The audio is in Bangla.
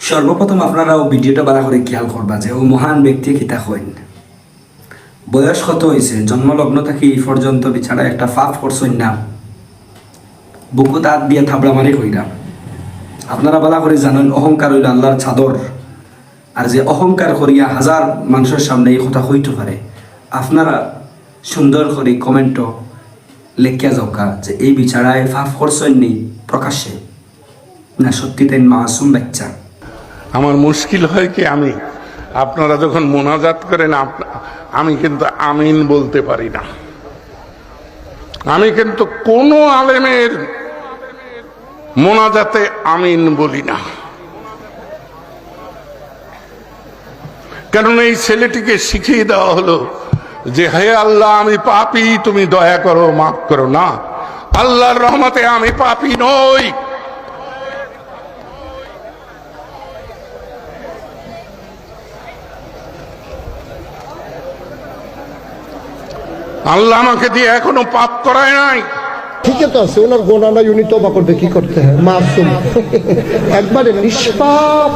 সর্বপ্রথম আপনারাও ভিডিওটা বাড়া করে খেয়াল করবা যে ও মহান ব্যক্তি কিতা হইন। বয়স কত হয়েছে, জন্মলগ্ন থেকে এই পর্যন্ত বিছাড়া একটা ফাপ করছেন না, বুকু দাঁত দিয়ে থাবড়া মারি হইরা। আপনারা বালা করে জানেন অহংকার হইল আল্লাহর চাদর, আর যে অহংকার করিয়া হাজার মানুষের সামনে এই কথা হইতে পারে, আপনারা সুন্দর করে কমেন্টও লেখিয়া যাওকা যে এই বিচারায় ফাফ করছেন নি প্রকাশ্যে না সত্যি তেন মাসুম বাচ্চা। আমার মুশকিল হয় কি, আমি আপনারা যখন মোনাজাত করেন আমি কিন্তু আমিন বলতে পারি না। আমি কিন্তু কোন আলেমের মোনাজাতে আমিন বলি না, কারণ এই ছেলেটিকে শিখিয়ে দেওয়া হলো যে হে আল্লাহ আমি পাপী, তুমি দয়া করো, মাফ করো। না, আল্লাহর রহমতে আমি পাপী নই। আল্লাহ আমাকে দিয়ে এখনো পাপ করায় নাই। ঠিকই তো আছে, ওনার গোনা নাই, উনি তওবা করবে, কি করতে হয়, মাসুম একবারে নিষ্পাপ।